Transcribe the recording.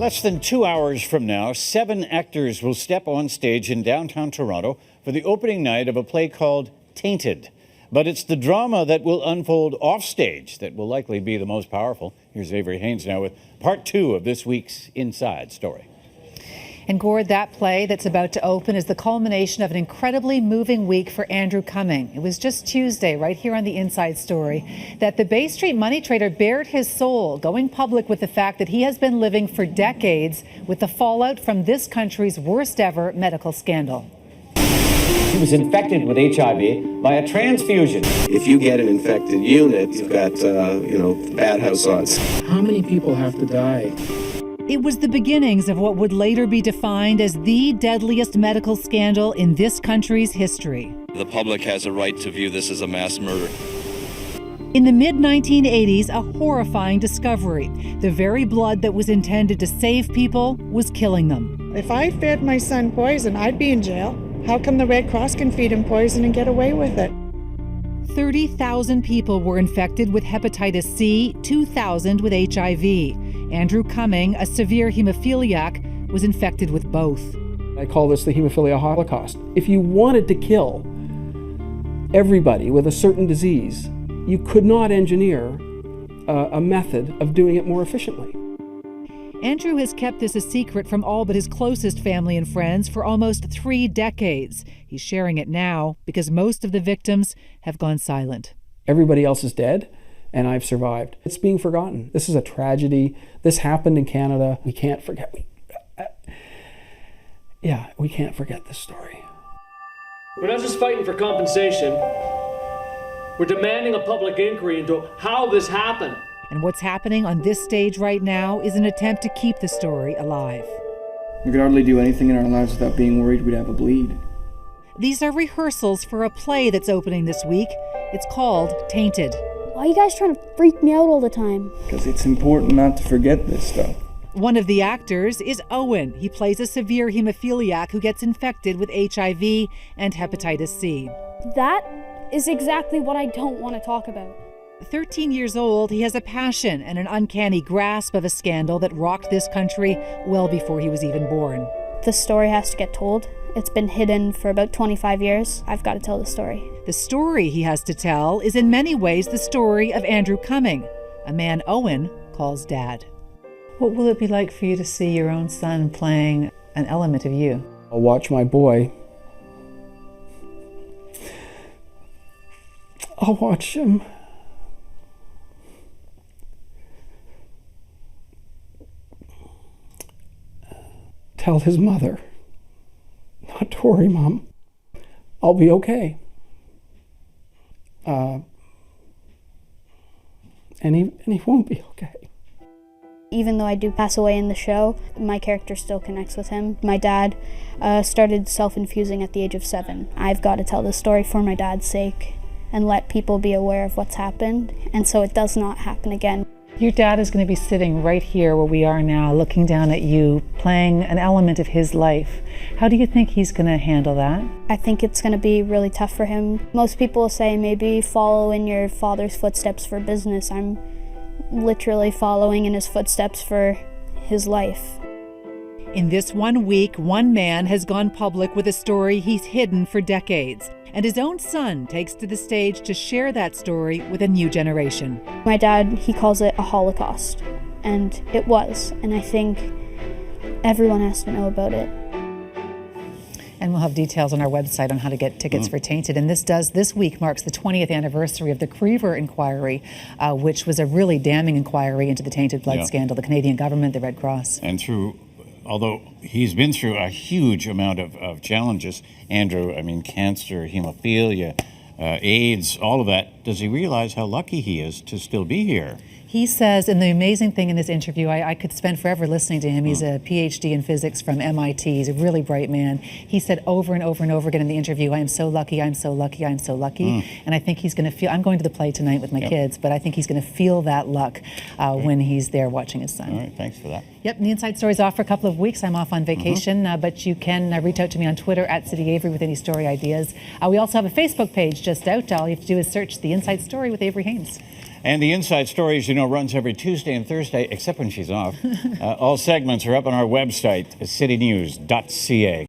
Less than 2 hours from now, 7 actors will step on stage in downtown Toronto for the opening night of a play called Tainted. But it's the drama that will unfold offstage that will likely be the most powerful. Here's Avery Haynes now with part 2 of this week's Inside Story. And Gord, that play that's about to open is the culmination of an incredibly moving week for Andrew Cumming. It was just Tuesday, right here on the Inside Story, that the Bay Street money trader bared his soul, going public with the fact that he has been living for decades with the fallout from this country's worst ever medical scandal. He was infected with HIV by a transfusion. If you get an infected unit, you've got, bad house odds. How many people have to die? It was the beginnings of what would later be defined as the deadliest medical scandal in this country's history. The public has a right to view this as a mass murder. In the mid-1980s, a horrifying discovery. The very blood that was intended to save people was killing them. If I fed my son poison, I'd be in jail. How come the Red Cross can feed him poison and get away with it? 30,000 people were infected with hepatitis C, 2,000 with HIV. Andrew Cumming, a severe hemophiliac, was infected with both. I call this the hemophilia holocaust. If you wanted to kill everybody with a certain disease, you could not engineer a method of doing it more efficiently. Andrew has kept this a secret from all but his closest family and friends for almost 3 decades. He's sharing it now because most of the victims have gone silent. Everybody else is dead, and I've survived. It's being forgotten. This is a tragedy. This happened in Canada. We can't forget. We can't forget this story. We're not just fighting for compensation. We're demanding a public inquiry into how this happened. And what's happening on this stage right now is an attempt to keep the story alive. We could hardly do anything in our lives without being worried we'd have a bleed. These are rehearsals for a play that's opening this week. It's called Tainted. Why are you guys trying to freak me out all the time? Because it's important not to forget this stuff. One of the actors is Owen. He plays a severe hemophiliac who gets infected with HIV and hepatitis C. That is exactly what I don't want to talk about. 13 years old, he has a passion and an uncanny grasp of a scandal that rocked this country well before he was even born. The story has to get told. It's been hidden for about 25 years. I've got to tell the story. The story he has to tell is in many ways the story of Andrew Cumming, a man Owen calls Dad. What will it be like for you to see your own son playing an element of you? I'll watch my boy. I'll watch him. Tell his mother, not to worry, Mom. I'll be okay. And he won't be okay. Even though I do pass away in the show, my character still connects with him. My dad started self-infusing at the age of 7. I've got to tell the story for my dad's sake and let people be aware of what's happened, and so it does not happen again. Your dad is going to be sitting right here where we are now, looking down at you, playing an element of his life. How do you think he's going to handle that? I think it's going to be really tough for him. Most people say maybe follow in your father's footsteps for business. I'm literally following in his footsteps for his life. In this 1 week, one man has gone public with a story he's hidden for decades. And his own son takes to the stage to share that story with a new generation. My dad, he calls it a holocaust, and it was, and I think everyone has to know about it. And we'll have details on our website on how to get tickets for Tainted. And this week marks the 20th anniversary of the Creever inquiry, which was a really damning inquiry into the tainted blood scandal, the Canadian government, the Red Cross. And although he's been through a huge amount of challenges, Andrew, cancer, hemophilia, AIDS, all of that, does he realize how lucky he is to still be here? He says, and the amazing thing in this interview, I could spend forever listening to him. He's a PhD in physics from MIT. He's a really bright man. He said over and over and over again in the interview, I am so lucky, I'm so lucky, I'm so lucky. And I think he's going to feel, I'm going to the play tonight with my kids, but I think he's going to feel that luck when he's there watching his son. All right, thanks for that. Yep, and the Inside Story's off for a couple of weeks. I'm off on vacation, but you can reach out to me on Twitter at CityAvery with any story ideas. We also have a Facebook page just out. All you have to do is search The Inside Story with Avery Haynes. And the Inside Story, as you know, runs every Tuesday and Thursday, except when she's off. All segments are up on our website, citynews.ca.